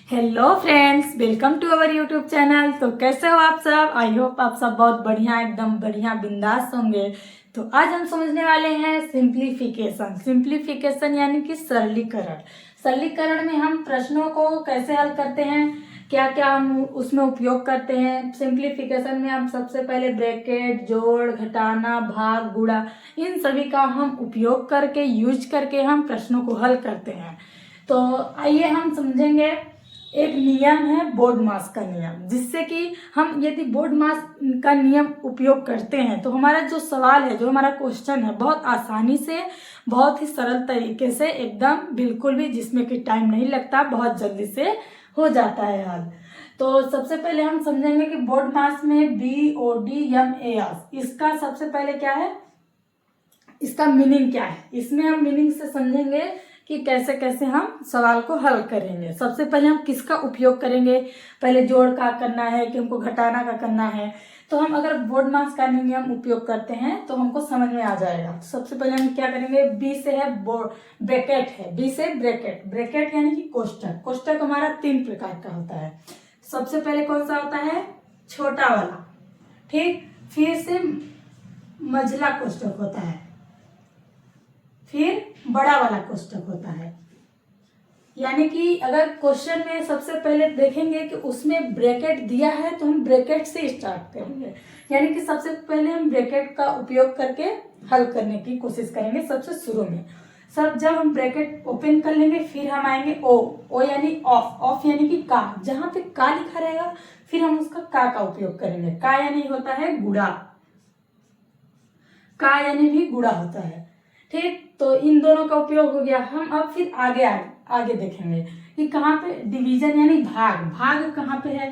Hello friends, welcome to our YouTube channel. तो कैसे हो आप सब? आई होप आप सब बहुत बढ़िया, एकदम बढ़िया बिंदास होंगे। तो आज हम समझने वाले हैं सिंप्लीफिकेशन। सिंप्लीफिकेशन यानी कि सरलीकरण। सरलीकरण में हम प्रश्नों को कैसे हल करते हैं, क्या क्या हम उसमें उपयोग करते हैं। सिंप्लीफिकेशन में हम सबसे पहले ब्रैकेट, जोड़, घटाना, भाग, गुणा, इन सभी का हम उपयोग करके, यूज करके हम प्रश्नों को हल करते हैं। तो आइए हम समझेंगे। एक नियम है बोर्ड मास का नियम, जिससे कि हम यदि बोर्ड मास का नियम उपयोग करते हैं तो हमारा जो सवाल है, जो हमारा क्वेश्चन है, बहुत आसानी से, बहुत ही सरल तरीके से, एकदम बिल्कुल भी जिसमें कि टाइम नहीं लगता, बहुत जल्दी से हो जाता है हल। तो सबसे पहले हम समझेंगे कि बोर्ड मास में BOD M इसका सबसे पहले क्या है, इसका मीनिंग क्या है। इसमें हम मीनिंग से समझेंगे कि कैसे कैसे हम सवाल को हल करेंगे। सबसे पहले हम किसका उपयोग करेंगे, पहले जोड़ का करना है कि हमको घटाना का करना है। तो हम अगर बोर्ड मास का नियम उपयोग करते हैं तो हमको समझ में आ जाएगा। तो सबसे पहले हम क्या करेंगे, बी से है ब्रैकेट है, बी से ब्रैकेट। ब्रैकेट यानी कि कोष्टक। कोष्टक हमारा 3 प्रकार का होता है। सबसे पहले कौन सा होता है, छोटा वाला, ठीक। फिर से मझला कोष्टक होता है, फिर बड़ा वाला कोष्टक होता है। यानी कि अगर क्वेश्चन में सबसे पहले देखेंगे कि उसमें ब्रैकेट दिया है तो हम ब्रैकेट से स्टार्ट करेंगे। यानी कि सबसे पहले हम ब्रैकेट का उपयोग करके हल करने की कोशिश करेंगे सबसे शुरू में। सब जब हम ब्रैकेट ओपन कर लेंगे फिर हम आएंगे ओ यानी ऑफ। ऑफ यानी कि का, जहां पे का लिखा रहेगा फिर हम उसका का उपयोग करेंगे। का यानी होता है गुणा, का यानी भी गुणा होता है, ठीक। तो इन दोनों का उपयोग हो गया। हम अब फिर आगे देखेंगे कि कहाँ पे डिवीजन यानी भाग। भाग कहाँ पे है,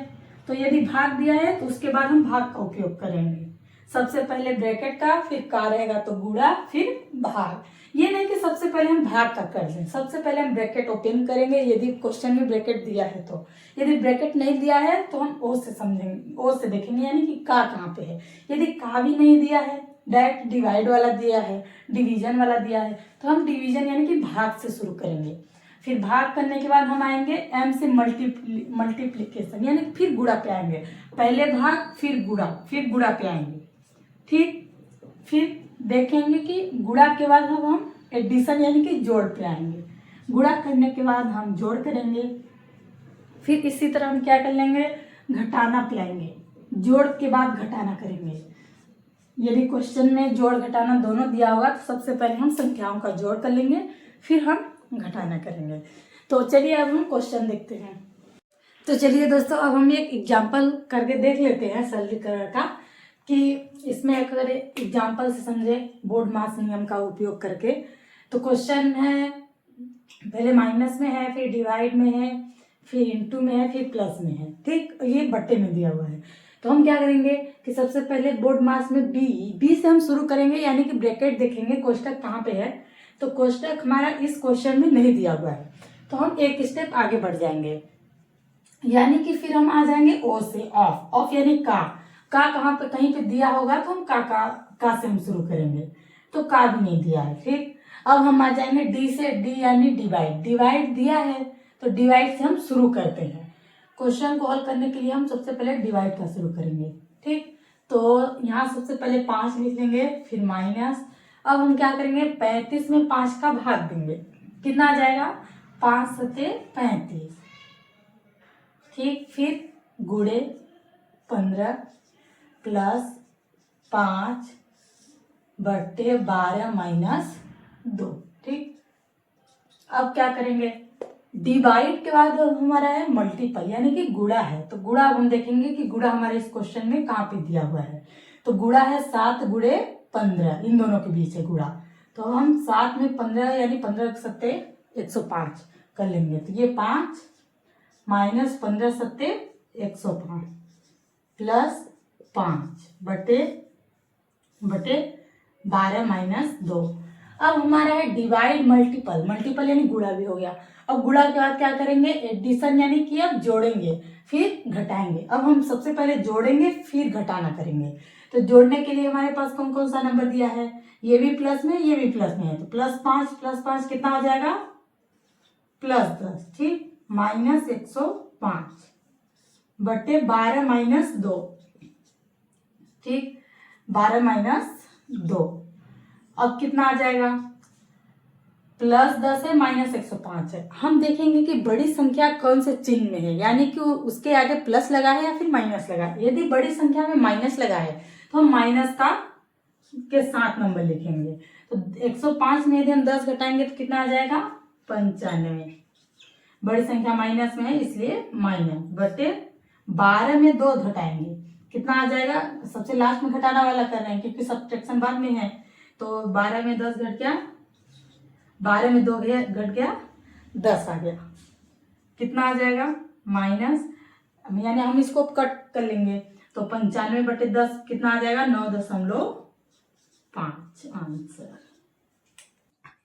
तो यदि भाग दिया है तो उसके बाद हम भाग का उपयोग करेंगे। सबसे पहले ब्रैकेट का, फिर का रहेगा तो गुणा, फिर भाग। ये नहीं कि सबसे पहले हम भाग का कर लें, सबसे पहले हम ब्रैकेट ओपन करेंगे यदि क्वेश्चन में ब्रैकेट दिया है तो। यदि ब्रैकेट नहीं दिया है तो हम ओ से समझेंगे, ओ से देखेंगे यानी कि का कहाँ पे है। यदि का भी नहीं दिया है, डायरेक्ट डिवाइड वाला दिया है, डिवीजन वाला दिया है, तो हम डिवीजन यानी कि भाग से शुरू करेंगे। फिर भाग करने के बाद हम आएंगे एम से मल्टीप्लीकेशन यानी फिर गुणा पे आएंगे। पहले भाग फिर गुणा पे आएंगे, ठीक। फिर देखेंगे कि गुणा के बाद हम एडिशन यानी कि जोड़ पे आएंगे। गुणा करने के बाद हम जोड़ करेंगे। फिर इसी तरह हम क्या कर लेंगे, घटाना पे आएंगे। जोड़ के बाद घटाना करेंगे। यदि क्वेश्चन में जोड़ घटाना दोनों दिया होगा तो सबसे पहले हम संख्याओं का जोड़ कर लेंगे, फिर हम घटाना करेंगे। तो चलिए अब हम क्वेश्चन देखते हैं। तो चलिए दोस्तों, अब हम एक एग्जाम्पल करके देख लेते हैं सरलीकरण का, कि इसमें अगर एग्जाम्पल से समझे बोर्ड मास नियम का उपयोग करके। तो क्वेश्चन है, पहले माइनस में है, फिर डिवाइड में है, फिर इंटू में है, फिर प्लस में है, ठीक। ये बट्टे में दिया हुआ है। तो हम क्या करेंगे कि सबसे पहले बोर्ड मास में बी से हम शुरू करेंगे, यानी कि ब्रैकेट देखेंगे कोष्टक कहाँ पे है। तो कोष्टक हमारा इस क्वेश्चन में नहीं दिया हुआ है, तो हम एक स्टेप आगे बढ़ जाएंगे। यानी कि फिर हम आ जाएंगे ओ से ऑफ। ऑफ यानी का कहाँ पे, कहीं पे दिया होगा तो हम का से हम शुरू करेंगे। तो का भी नहीं दिया है। फिर अब हम आ जाएंगे डी से, डी यानी डिवाइड। डिवाइड दिया है तो डिवाइड से हम शुरू करते हैं। क्वेश्चन को हल करने के लिए हम सबसे पहले डिवाइड का शुरू करेंगे, ठीक। तो यहाँ सबसे पहले 5 लिख लेंगे, फिर माइनस। अब हम क्या करेंगे, 35 में 5 का भाग देंगे, कितना आ जाएगा, 5 सते 35, ठीक। फिर गुणे 15 प्लस 5 बट्टे 12 माइनस 2, ठीक। अब क्या करेंगे, डिवाइड के बाद हमारा है मल्टीपल यानी कि गुणा है। तो गुणा हम देखेंगे कि गुणा हमारे इस क्वेश्चन में कहाँ पे दिया हुआ है। तो गुणा है 7 गुणे 15, इन दोनों के बीच है गुणा। तो हम 7 में 15 यानी 15 सत्ते 105 कर लेंगे। तो ये 5 माइनस 15 सत्ते 105 प्लस 5 बटे 12 माइनस 2। अब हमारा है डिवाइड मल्टीपल। मल्टीपल यानी गुणा भी हो गया। अब गुणा के बाद क्या करेंगे, एडिशन यानी कि अब जोड़ेंगे फिर घटाएंगे। अब हम सबसे पहले जोड़ेंगे फिर घटाना करेंगे। तो जोड़ने के लिए हमारे पास कौन कौन सा नंबर दिया है, ये भी प्लस में, ये भी प्लस में है। तो +5 +5 कितना हो जाएगा, +10, ठीक। -105 5 बटे 12 माइनस 2, ठीक, 12 माइनस 2। अब कितना आ जाएगा, +10 है माइनस 105 है। हम देखेंगे कि बड़ी संख्या कौन से चिन्ह में है, यानी कि उसके आगे प्लस लगा है या फिर माइनस लगा है। यदि बड़ी संख्या में माइनस लगा है तो हम माइनस का के साथ नंबर लिखेंगे। तो 105 में यदि हम 10 घटाएंगे तो कितना आ जाएगा, 95। बड़ी संख्या माइनस में है इसलिए माइनस, बटे 12 में 2 घटाएंगे कितना आ जाएगा, सबसे लास्ट में घटाना वाला कर रहे हैं क्योंकि सब्ट्रैक्शन बाद में है। तो 12 में 10 घट गया, 12 में 2 घट गया, 10 आ गया। कितना आ जाएगा, माइनस, यानी हम इसको कट कर लेंगे तो 95 बटे 10 कितना आ जाएगा, 9.5 आंसर।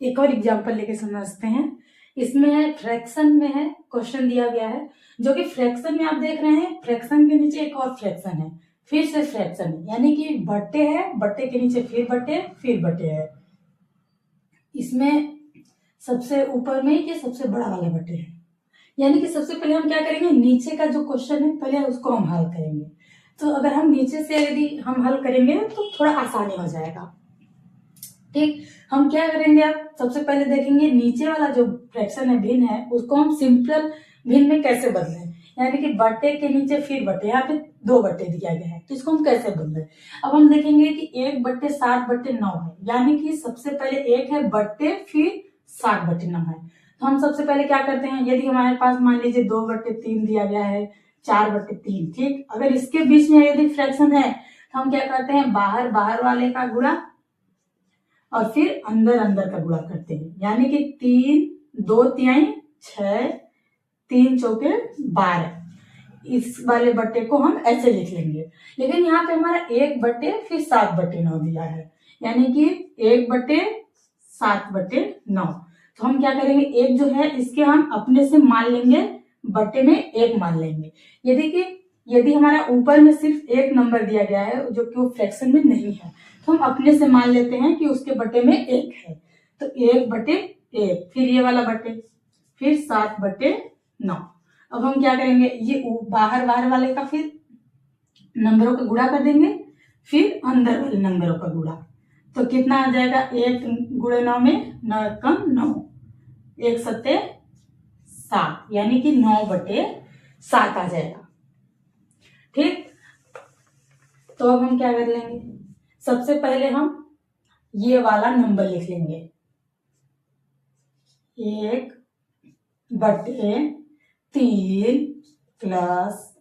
एक और एग्जांपल लेके समझते हैं। इसमें है फ्रैक्शन में है, क्वेश्चन दिया गया है जो कि फ्रैक्शन में आप देख रहे हैं, फ्रैक्शन के नीचे एक और फ्रैक्शन है, फिर से फ्रैक्शन, यानी कि बट्टे है, बट्टे के नीचे फिर बट्टे है। इसमें सबसे ऊपर में ये सबसे बड़ा वाला बट्टे है, यानी कि सबसे पहले हम क्या करेंगे, नीचे का जो क्वेश्चन है पहले उसको हम हल करेंगे। तो अगर हम नीचे से यदि हम हल करेंगे तो थोड़ा आसानी हो जाएगा, ठीक। हम क्या करेंगे, अब सबसे पहले देखेंगे नीचे वाला जो फ्रैक्शन है, भिन्न है, उसको हम सिंपल भिन्न में कैसे बदलें, यानी कि बट्टे के नीचे फिर बट्टे, यहाँ पे 2 बट्टे दिया गया है तो इसको हम कैसे बदलें। अब हम देखेंगे कि 1/7/9 है, यानी कि सबसे पहले 1 है बट्टे फिर 7/9 है। तो हम सबसे पहले क्या करते हैं, यदि हमारे पास मान लीजिए 2/3 दिया गया है, 4/3, ठीक। अगर इसके बीच में यदि फ्रैक्शन है तो हम क्या करते हैं, बाहर वाले का गुणा और फिर अंदर का गुणा करते हैं, यानी कि 3 2 तिहाई 6, 3 चौके 12। इस वाले बट्टे को हम ऐसे लिख लेंगे। लेकिन यहाँ पे हमारा 1 बट्टे फिर 7/9 दिया है, यानी कि 1/7/9। तो हम क्या करेंगे, एक जो है इसके हम अपने से मान लेंगे, बट्टे में 1 मान लेंगे। यदि हमारा ऊपर में सिर्फ 1 नंबर दिया गया है जो कि वो फ्रैक्शन में नहीं है, तो हम अपने से मान लेते हैं कि उसके बट्टे में 1 है। तो 1/1, फिर ये वाला बट्टे, फिर 7/9। अब हम क्या करेंगे, ये बाहर वाले का फिर नंबरों का गुणा कर देंगे, फिर अंदर वाले नंबरों का गुणा। तो कितना आ जाएगा, 1 गुणे 9 में 9 कम 9, 1 सत्ते 7, यानी कि 9/7 आ जाएगा, ठीक। तो अब हम क्या कर लेंगे, सबसे पहले हम ये वाला नंबर लिख लेंगे, 1/3 प्लस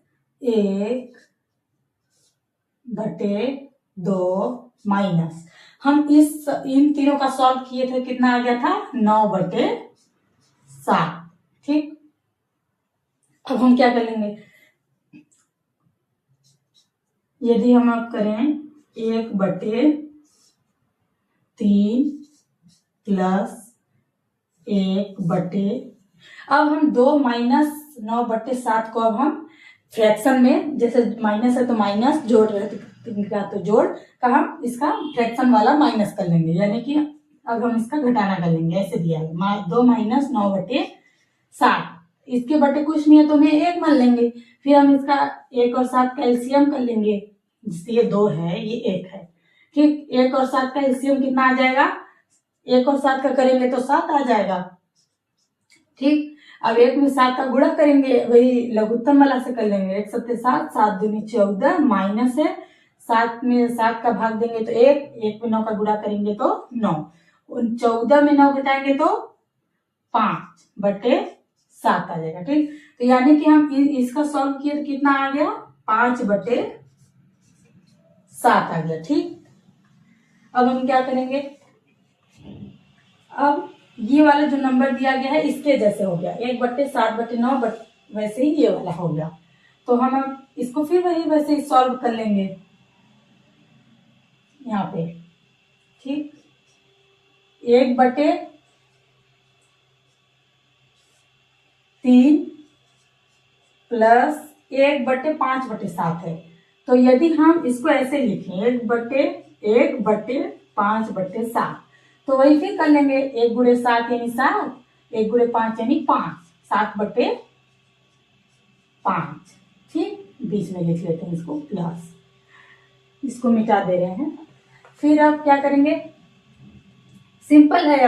1/2 माइनस, हम इन तीनों का सॉल्व किए थे, कितना आ गया था, 9/7, ठीक। अब हम क्या कर लेंगे, यदि हम अब करें 1/3 प्लस 1/, अब हम 2 माइनस 9/7 को अब हम फ्रैक्शन में, जैसे माइनस है तो माइनस, जोड़ रहेगा तो जोड़ का हम इसका फ्रैक्शन वाला माइनस कर लेंगे, यानी कि अब हम इसका घटाना कर लेंगे, ऐसे दिया है 2 माइनस 9/7। इसके बटे कुछ नहीं है तो हमें 1 मान लेंगे, फिर हम इसका 1 और 7 का एलसीएम कर लेंगे, जिससे ये 2 है ये 1 है, ठीक। 1 और 7 का एलसीएम कितना आ जाएगा, 1 और 7 का करेंगे तो 7 आ जाएगा, ठीक। अब 1 में 7 का गुणा करेंगे, वही लघुत्तम वाला से कर लेंगे, 1 सत्ते 7, 7 दूनी 14, माइनस है, 7 में 7 का भाग देंगे तो 1 में 9 का गुणा करेंगे तो 9, 14 में 9 घटाएंगे तो 5/7 आ जाएगा, ठीक। तो यानी कि हम इसका सॉल्व किए तो कितना आ गया, 5/7 आ गया, ठीक। अब हम क्या करेंगे, अब ये वाला जो नंबर दिया गया है इसके जैसे हो गया, 1/7/9, वैसे ही ये वाला हो गया। तो हम अब इसको फिर वैसे ही सॉल्व कर लेंगे यहाँ पे, ठीक। 1/3 प्लस 1/5/7 है। तो यदि हम इसको ऐसे लिखें 1/5/7, तो वही फिर कर लेंगे, 1 × 7 यानी 7, 1 × 5 यानी 5, 7/, 5। ठीक, बीच में लिख लेते हैं इसको प्लस, इसको मिटा दे रहे हैं। फिर अब क्या करेंगे, सिंपल है।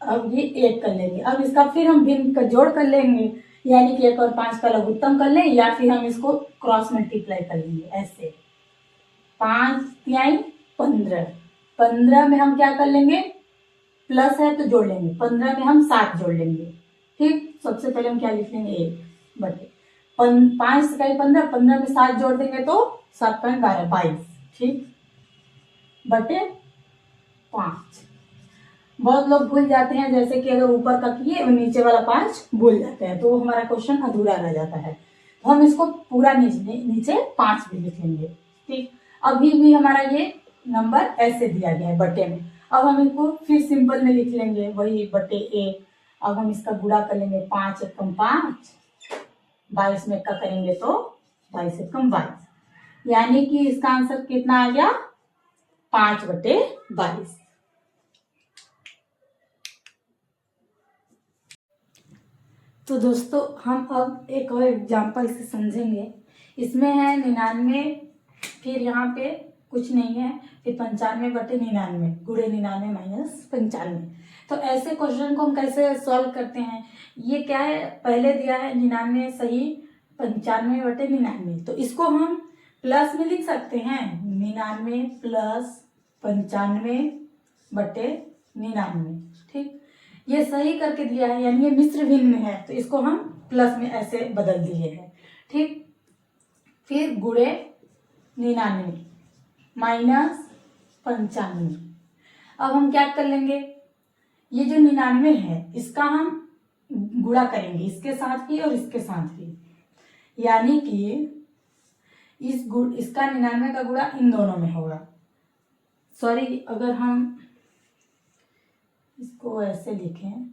अब ये 1 कर लेंगे। अब इसका फिर हम भिन्न का जोड़ कर लेंगे, यानी कि 1 और 5 का लघुत्तम कर लें, या फिर हम इसको क्रॉस मल्टीप्लाई कर लेंगे ऐसे। 5 तिहाई 15, 15 में हम क्या कर लेंगे, प्लस है तो जोड़ लेंगे, 15 में हम 7 जोड़ लेंगे। ठीक, सबसे पहले हम क्या लिख लेंगे, 1 बटे 5 तिहाई 15, 15 में 7 जोड़ देंगे तो 7 पॉइंट 12, 22। ठीक, बटे 5। बहुत लोग भूल जाते हैं, जैसे कि अगर ऊपर का किए और नीचे वाला 5 भूल जाते हैं, तो हमारा क्वेश्चन अधूरा रह जाता है। तो हम इसको पूरा नीचे 5 भी लिख लेंगे। ठीक, अभी भी हमारा ये नंबर ऐसे दिया गया है बटे में। अब हम इसको फिर सिंपल में लिख लेंगे, वही बटे 1। अब हम इसका गुणा कर लेंगे, 5 एकम 5, 22 में का करेंगे तो 22 एकम 22, यानी कि इसका आंसर कितना आ गया, 5 बटे 22। तो दोस्तों हम अब एक और एग्जाम्पल से समझेंगे। इसमें है 99, फिर यहाँ पे कुछ नहीं है, फिर 95 बटे 99 गुणे 99 माइनस 95। तो ऐसे क्वेश्चन को हम कैसे सॉल्व करते हैं, ये क्या है, पहले दिया है 99 सही 95 बटे 99, तो इसको हम प्लस में लिख सकते हैं, 99 प्लस 95 बटे 99। ठीक, ये सही करके दिया है, यानी ये मिश्र भिन्न में है, तो इसको हम प्लस में ऐसे बदल दिए हैं। ठीक, फिर गुणे 99 माइनस 95। अब हम क्या कर लेंगे, ये जो 99 है इसका हम गुणा करेंगे इसके साथ भी और इसके साथ भी, यानी कि इसका 99 का गुणा इन दोनों में होगा। सॉरी, अगर हम इसको ऐसे लिखें,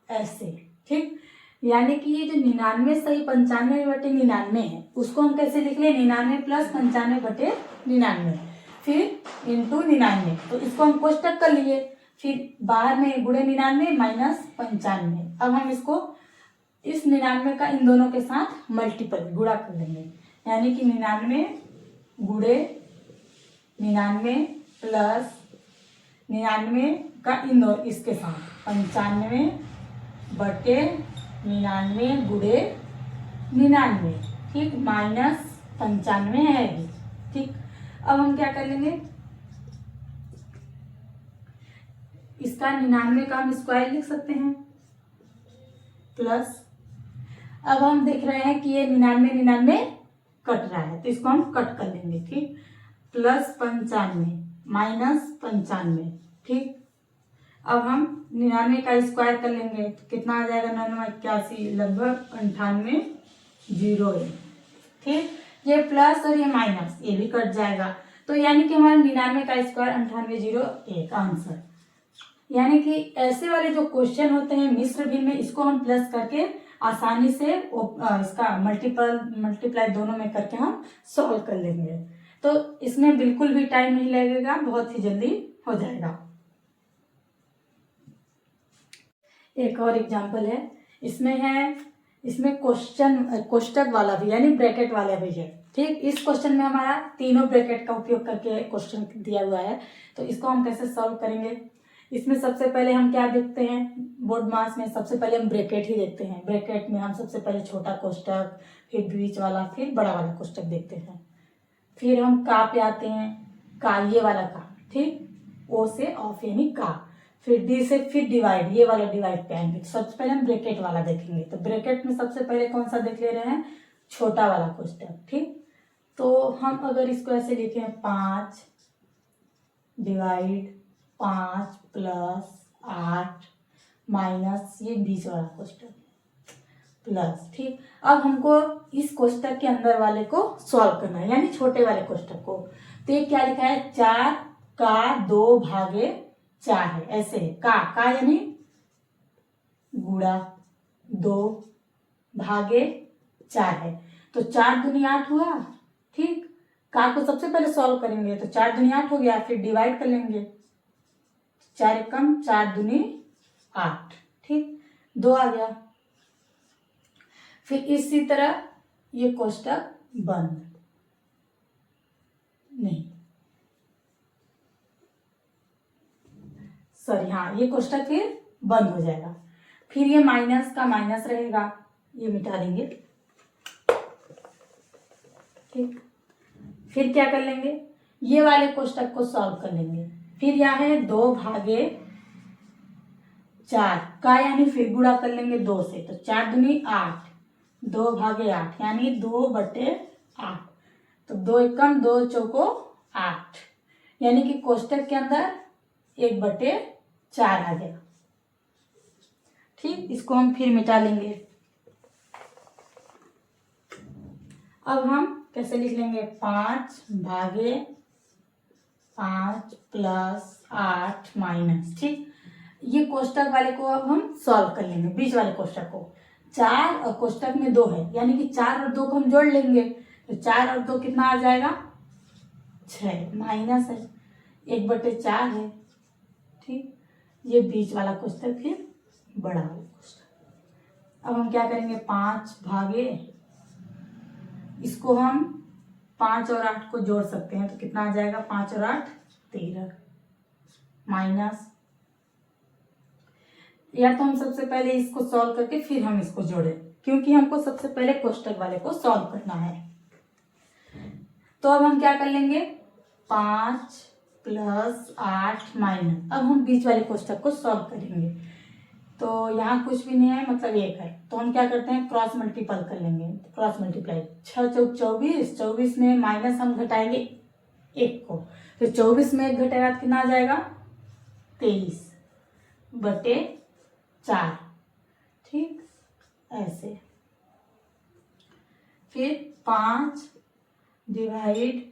ऐसे। ठीक, यानी कि ये जो 99 सही 95 बटे 99 है, उसको हम कैसे लिख लें, 99 प्लस 95 बटे 99, फिर इंटू 99, तो इसको हम कोष्टक कर लिए, फिर बाहर में गुणे 99 माइनस 95। अब हम इसको इस 99 का इन दोनों के साथ मल्टीपल गुणा कर लेंगे, यानी कि 99 गुणे 99 प्लस 99 का इन दो इसके साथ 95 बटे 99 गुणे 99। ठीक, माइनस 95 है ये। ठीक, अब हम क्या कर लेंगे, इसका 99 का हम स्क्वायर लिख सकते हैं, प्लस अब हम देख रहे हैं कि ये 99 कट रहा है, तो इसको हम कट कर लेंगे। ठीक, प्लस 95 माइनस 95। ठीक, अब हम 99 का स्क्वायर कर लेंगे तो कितना आ जाएगा, 99 81, लगभग 98 जीरो है। ठीक, ये प्लस और ये माइनस ये भी कट जाएगा, तो यानी कि हमारा 99 का स्क्वायर 9801 आंसर। यानी कि ऐसे वाले जो क्वेश्चन होते हैं मिश्र भिन्न में, इसको हम प्लस करके आसानी से इसका मल्टीप्लाई दोनों में करके हम सॉल्व कर लेंगे, तो इसमें बिल्कुल भी टाइम नहीं लगेगा, बहुत ही जल्दी हो जाएगा। एक और एग्जांपल है, इसमें कोष्टक वाला भी यानी ब्रैकेट वाला भी है। ठीक, इस क्वेश्चन में हमारा तीनों ब्रैकेट का उपयोग करके क्वेश्चन दिया हुआ है, तो इसको हम कैसे सॉल्व करेंगे। इसमें सबसे पहले हम क्या देखते हैं, बोर्ड मास में सबसे पहले हम ब्रैकेट ही देखते हैं। ब्रैकेट में हम सबसे पहले छोटा कोष्टक, फिर बीच वाला, फिर बड़ा वाला कोष्टक देखते हैं। फिर हम का पे आते हैं, का ये वाला का, ठीक, ओ से ऑफ यानी का, फिर डी से फिर डिवाइड, ये वाला डिवाइड पे आएंगे। सबसे पहले हम ब्रैकेट वाला देखेंगे, तो ब्रैकेट में सबसे पहले कौन सा देख ले रहे हैं, छोटा वाला कोष्टक। ठीक, तो हम अगर इसको ऐसे लिखें 5 डिवाइड 5 प्लस 8 माइनस ये बीच वाला कोष्टक प्लस। ठीक, अब हमको इस कोष्टक के अंदर वाले को सॉल्व करना है, यानी छोटे वाले कोष्टक को। तो ये क्या लिखा है, 4 का 2 भागे 4 है, ऐसे का यानी गुणा 2 भागे 4 है, तो 4 दूनी 8 हुआ। ठीक, का को सबसे पहले सॉल्व करेंगे तो 4 दूनी 8 हो गया, फिर डिवाइड कर लेंगे, 4 एकम 4 दूनी 8। ठीक, 2 आ गया। फिर इसी तरह ये कोष्टक बंद, नहीं सॉरी, हाँ ये कोष्टक फिर बंद हो जाएगा। फिर ये माइनस का माइनस रहेगा, ये मिटा देंगे। ठीक, फिर क्या कर लेंगे, ये वाले कोष्टक को सॉल्व कर लेंगे। फिर यहाँ है 2 भागे 4 का, यानी फिर गुणा कर लेंगे 2 से, तो 4 दूनी 8, 2 भागे 8 यानी 2/8। तो 2 एकम 2 चौको 8, यानी कि कोष्टक के अंदर 1/4 आ गया। ठीक, इसको हम फिर मिटा लेंगे। अब हम कैसे लिख लेंगे, 5 भागे 5 + 8 माइनस। ठीक, ये कोष्टक वाले को अब हम सॉल्व कर लेंगे, बीच वाले कोष्टक को। 4 और कोष्टक में 2 है, यानी कि 4 और 2 को हम जोड़ लेंगे, तो 4 और 2 कितना आ जाएगा, 6, माइनस है 1/4 है। ठीक, ये बीच वाला कोष्टक फिर बड़ा वाला कोष्टक। अब हम क्या करेंगे, 5 भागे, इसको हम 5 और 8 को जोड़ सकते हैं, तो कितना आ जाएगा, 5 और 8 13, माइनस, या तो हम सबसे पहले इसको सॉल्व करके फिर हम इसको जोड़ें, क्योंकि हमको सबसे पहले कोष्टक वाले को सॉल्व करना है। तो अब हम क्या कर लेंगे, 5 + 8 माइनस, अब हम बीच वाले कोष्टक को सॉल्व करेंगे। तो यहाँ कुछ भी नहीं है, मतलब 1 है, तो हम क्या करते हैं, क्रॉस मल्टीपल कर लेंगे। क्रॉस मल्टीप्लाई, 6 चौक 24, 24 में माइनस हम घटाएंगे 1 को, तो 24 में 1 घटेगा तो कितना आ जाएगा, 23/4। ठीक, ऐसे। फिर 5 डिवाइड,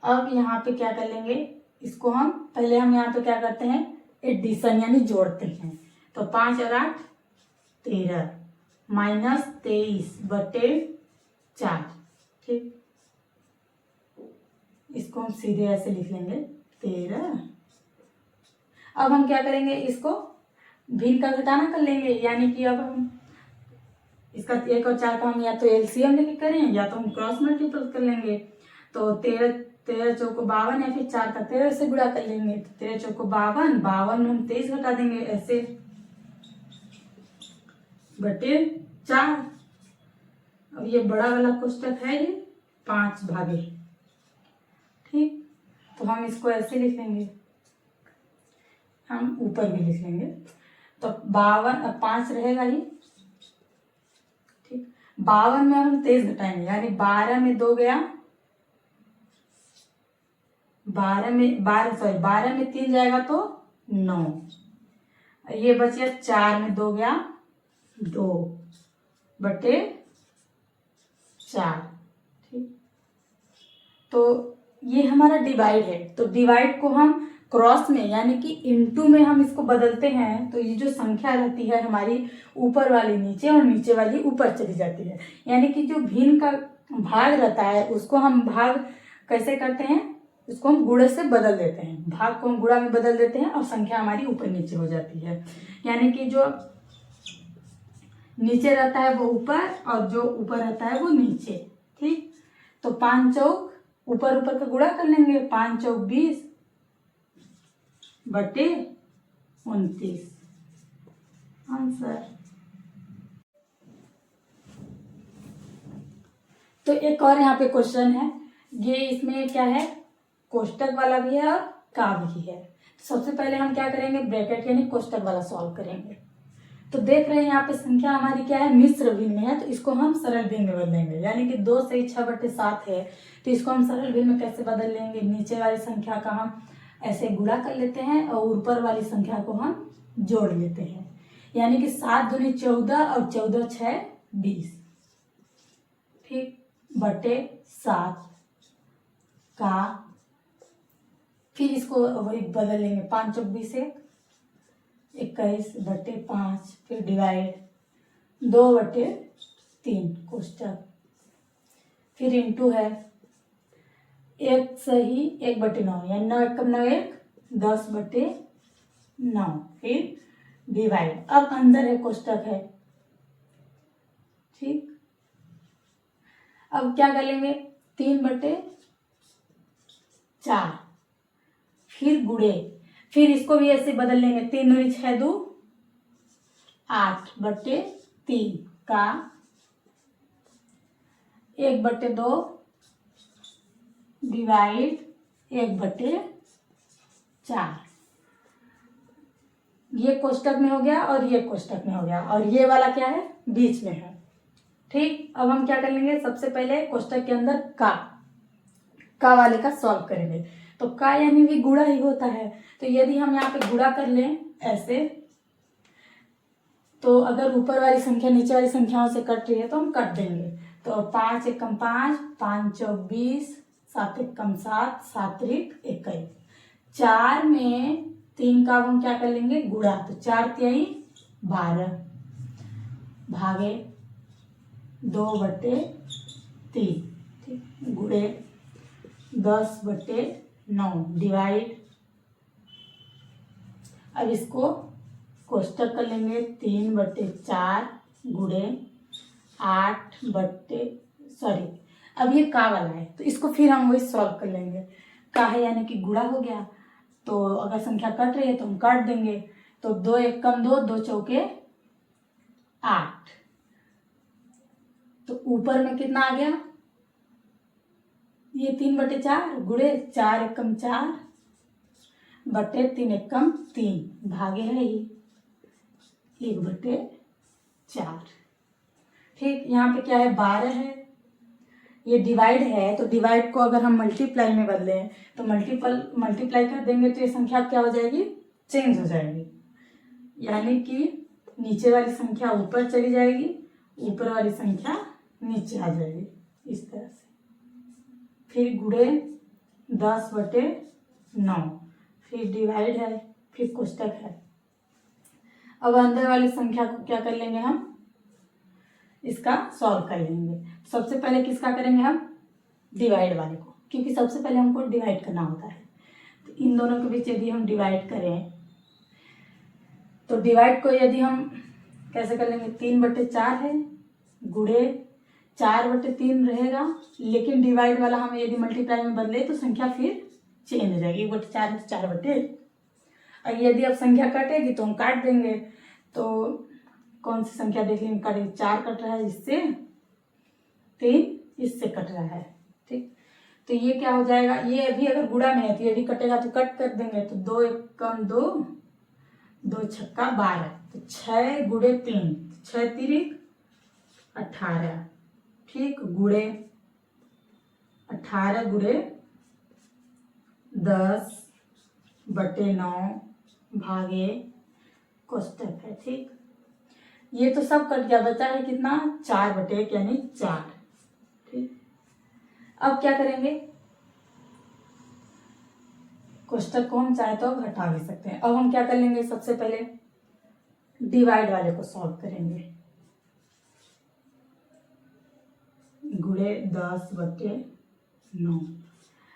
अब यहाँ पे क्या कर लेंगे, इसको हम पहले हम यहाँ पे क्या करते हैं, एडिशन यानी जोड़ते हैं। तो 5 और 8 13, माइनस 23/4। ठीक, इसको हम सीधे ऐसे लिख लेंगे 13। अब हम क्या करेंगे, इसको भिन्न का घटाना कर लेंगे, यानी कि अब हम इसका 1 और 4 का हम या तो एलसीएम लेके करें, या तो हम क्रॉस मल्टीपल कर लेंगे। तो 13 चौको 52, या फिर 4 का 13 से गुणा कर लेंगे, तो 13 चौको 52, 52 में हम 23 घटा देंगे, ऐसे /4। अब ये बड़ा वाला कोष्टक है, ये 5 भागे। ठीक, तो हम इसको ऐसे लिख लेंगे, हम ऊपर भी लिख लेंगे, तो 52 5 रहेगा ही। ठीक, 52 में हम 23 घटाएंगे, यानी 12 में 2 गया, 12 में 3 जाएगा तो 9, ये बच गया 4 में 2 गया, 2/4। ठीक, तो ये हमारा डिवाइड है, तो डिवाइड को हम क्रॉस में यानी कि इनटू में हम इसको बदलते हैं, तो ये जो संख्या रहती है हमारी, ऊपर वाली नीचे और नीचे वाली ऊपर चली जाती है। यानी कि जो भिन्न का भाग रहता है उसको हम भाग कैसे करते हैं, उसको हम गुणे से बदल देते हैं, भाग को हम गुणा में बदल देते हैं और संख्या हमारी ऊपर नीचे हो जाती है। यानी कि जो नीचे रहता है वो ऊपर और जो ऊपर रहता है वो नीचे। ठीक, तो 5 चौक ऊपर ऊपर का गुणा कर लेंगे, 5 चौक 20/29 आंसर। तो एक और यहाँ पे क्वेश्चन है, ये इसमें क्या है, कोष्टक वाला भी है और का भी है। सबसे पहले हम क्या करेंगे, ब्रैकेट यानी कोष्टक वाला सॉल्व करेंगे। तो देख रहे हैं यहाँ पे संख्या हमारी क्या है, मिश्र भिन्न में है, तो इसको हम सरल भिन्न में बदलेंगे, यानी कि 2 से 6/7 है, तो इसको हम सरल भिन्न में कैसे बदल लेंगे, नीचे वाली संख्या का हम ऐसे गुणा कर लेते हैं और ऊपर वाली संख्या को हम जोड़ लेते हैं, यानी कि 7 दूनी 14 और 14 6 20। ठीक, /7 का, फिर इसको वही बदल लेंगे, 5 चौक 20 21/5, फिर डिवाइड 2/3 कोष्टक, फिर इंटू है 1 सही 1/9, यानी 9 एकम 9 1 10/9, फिर डिवाइड। अब अंदर है कोष्टक है, ठीक। अब क्या कर लेंगे, 3/4, फिर गुणे, फिर इसको भी ऐसे बदल लेंगे, 3 दूनी 6 2 8/3 का 1/2 डिवाइड 1/4। ये कोष्टक में हो गया और ये कोष्टक में हो गया, और ये वाला क्या है, बीच में है, ठीक। अब हम क्या कर लेंगे, सबसे पहले कोष्टक के अंदर का वाले का सॉल्व करेंगे। तो का यानी भी गुणा ही होता है, तो यदि हम यहाँ पे गुणा कर लें ऐसे, तो अगर ऊपर वाली संख्या नीचे वाली संख्याओं से कट रही है तो हम कट देंगे। तो 5 एकम 5, 5 चौक 20, 7 एकम 7, 7 त्रिक 21। 4 में 3 का हम क्या कर लेंगे, गुणा, तो 4 तिहाई 12 भागे 2/3, ठीक, गुणे 10/9 डिवाइड। अब इसको कोष्टक कर लेंगे, 3/4 गुणे 8 अब ये का वाला है तो इसको फिर हम वही सॉल्व कर लेंगे। का है यानी कि गुणा हो गया, तो अगर संख्या कट रही है तो हम काट देंगे। तो 2 एकम 2, 2 चौके 8, तो ऊपर में कितना आ गया, ये 3/4 गुणे 4 एकम 4 बटे 3 एकम 3 भागे है ही 1/4, ठीक। यहाँ पे क्या है, 12 है, ये डिवाइड है, तो डिवाइड को अगर हम मल्टीप्लाई में बदलें तो मल्टीप्लाई कर देंगे तो ये संख्या क्या हो जाएगी, चेंज हो जाएगी, यानी कि नीचे वाली संख्या ऊपर चली जाएगी, ऊपर वाली संख्या नीचे आ जाएगी, इस तरह से। फिर गुणे 10/9, फिर डिवाइड है, फिर कोष्टक है। अब अंदर वाली संख्या को क्या कर लेंगे, हम इसका सॉल्व कर लेंगे। सबसे पहले किसका करेंगे हम, डिवाइड वाले को, क्योंकि सबसे पहले हमको डिवाइड करना होता है। तो इन दोनों के बीच यदि हम डिवाइड करें तो डिवाइड को यदि हम कैसे कर लेंगे, 3/4 है गुणे 4/3 रहेगा, लेकिन डिवाइड वाला हमें यदि मल्टीप्लाई में बदले तो संख्या फिर चेंज हो जाएगी, 1/4 है 4/। और यदि अब संख्या कटेगी तो हम काट देंगे। तो कौन सी संख्या देख लेंगे काटेगी, 4 कट रहा है इससे, 3 इससे कट रहा है, ठीक। तो ये क्या हो जाएगा, ये अभी अगर गुणा में है तो ये भी कटेगा तो कट कर देंगे। तो 2 एकम 2, 2 छक्का 12, तो 6 गुणे 3, 6 तिरिक 18, ठीक, गुणे 18 गुणे 10/9 भागे कोष्टक है, ठीक। ये तो सब कट गया, बचा है कितना, 4/1 यानी 4, ठीक। अब क्या करेंगे, कोष्टक को हम चाहे तो घटा भी सकते हैं। अब हम क्या कर लेंगे, सबसे पहले डिवाइड वाले को सॉल्व करेंगे, गुणे 10/9।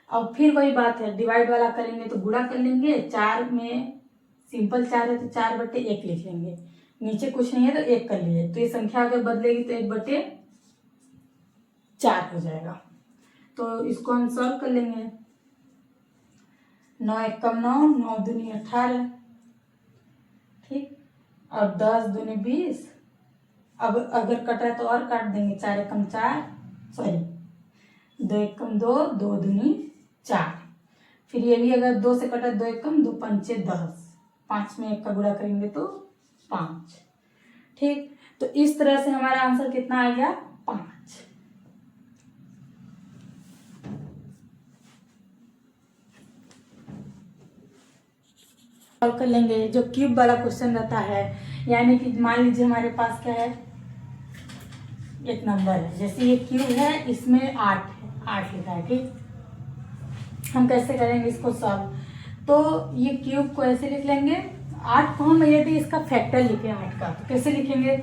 अब फिर वही बात है, डिवाइड वाला करेंगे तो गुणा कर लेंगे, 4 में सिंपल 4 है तो 4/1 लिख लेंगे, नीचे कुछ नहीं है तो 1 कर लिए, तो ये संख्या अगर बदलेगी तो 1/4 हो जाएगा। तो इसको हम सॉल्व कर लेंगे, 9 एकम 9, 9 दूनी 18, ठीक, और 10 दूनी 20। अब अगर कट रहा है तो और काट देंगे, 4 एकम 4, 2 एकम 2, 2 दूनी 4। फिर ये भी अगर 2 से कटा, 2 एकम 2 पंचे 10, 5 में 1 का गुणा करेंगे तो 5, ठीक। तो इस तरह से हमारा आंसर कितना आ गया, 5। सॉल्व कर लेंगे। जो क्यूब वाला क्वेश्चन रहता है, यानी कि मान लीजिए हमारे पास क्या है, एक नंबर है, जैसे ये क्यूब है, इसमें 8 है, 8 लिखा है, ठीक। हम कैसे करेंगे इसको सॉल्व, तो ये क्यूब को ऐसे लिख लेंगे, 8 को हम यदि इसका फैक्टर लिखें 8 का तो कैसे लिखेंगे,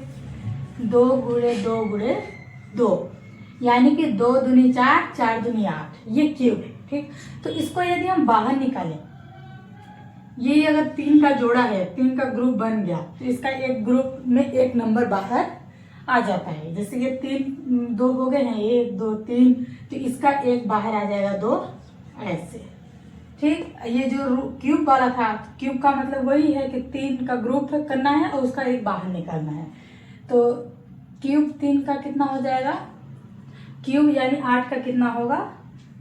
2 गुणे 2 गुणे 2, यानी कि 2 दूनी 4, 4 दूनी 8, ये क्यूब है, ठीक। तो इसको यदि हम बाहर निकालें, ये अगर 3 का जोड़ा है, 3 का ग्रुप बन गया तो इसका एक ग्रुप में एक नंबर बाहर आ जाता है। जैसे ये 3 2 हो गए हैं, 1 2 3, तो इसका एक बाहर आ जाएगा, 2 ऐसे। ठीक, ये जो क्यूब वाला था, क्यूब का मतलब वही है कि 3 का ग्रुप करना है और उसका एक बाहर निकालना है। तो क्यूब 3 का कितना हो जाएगा, क्यूब यानी 8 का कितना होगा,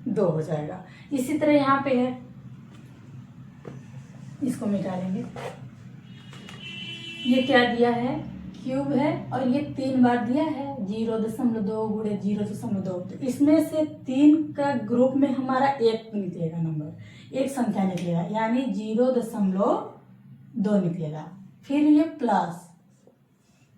2 हो जाएगा। इसी तरह यहाँ पे है, इसको मिटा लेंगे। ये क्या दिया है, क्यूब है और ये 3 बार दिया है, 0.2 गुणे 0.2। तो इसमें से 3 का ग्रुप में हमारा एक निकलेगा नंबर, एक संख्या निकलेगा, यानी 0.2 निकलेगा। फिर ये प्लस,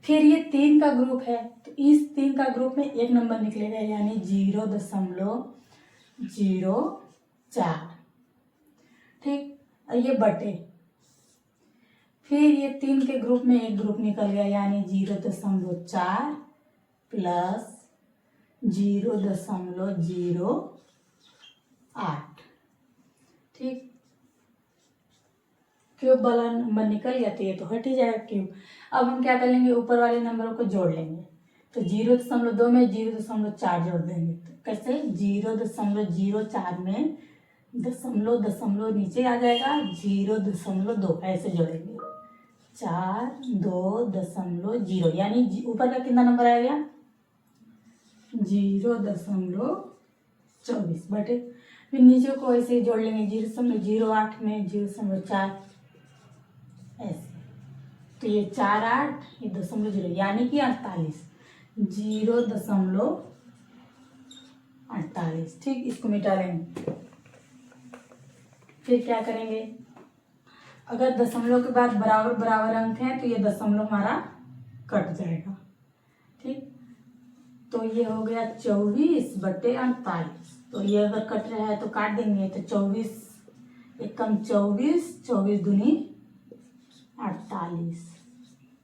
फिर ये 3 का ग्रुप है तो इस 3 का ग्रुप में एक नंबर निकलेगा, यानी 0.04। ठीक, ये बटे, फिर ये 3 के ग्रुप में एक ग्रुप निकल गया, यानी 0.4 प्लस 0.08। ठीक, क्यूब वाला नंबर निकल गया तो ये तो हट ही जाएगा क्यूब। अब हम क्या कर लेंगे, ऊपर वाले नंबरों को जोड़ लेंगे। तो 0.2 में 0.4 जोड़ देंगे, तो कैसे 0.04 में दशमलव नीचे आ जाएगा, 0.2 ऐसे जोड़ेंगे, 4 2.0, यानी ऊपर का कितना नंबर आ गया, 0.24 बटे, फिर नीचे को ऐसे ही जोड़ लेंगे, 0.08 में 0.4 ऐसे। तो ये 4 8, ये 0.0 यानी कि 48, 0.48। ठीक, इसको मिटा लेंगे। फिर क्या करेंगे, अगर दशमलव के बाद बराबर बराबर अंक हैं तो ये दशमलव हमारा कट जाएगा। ठीक, तो ये हो गया 24/48। तो ये अगर कट रहा है तो काट देंगे, तो 24 एकम 24, 24 दूनी 48।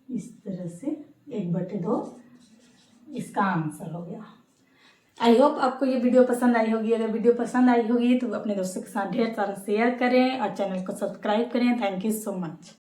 इस तरह से 1/2 इसका आंसर हो गया। आई होप आपको ये वीडियो पसंद आई होगी। अगर वीडियो पसंद आई होगी तो अपने दोस्तों के साथ ढेर सारा शेयर करें और चैनल को सब्सक्राइब करें। Thank you so much.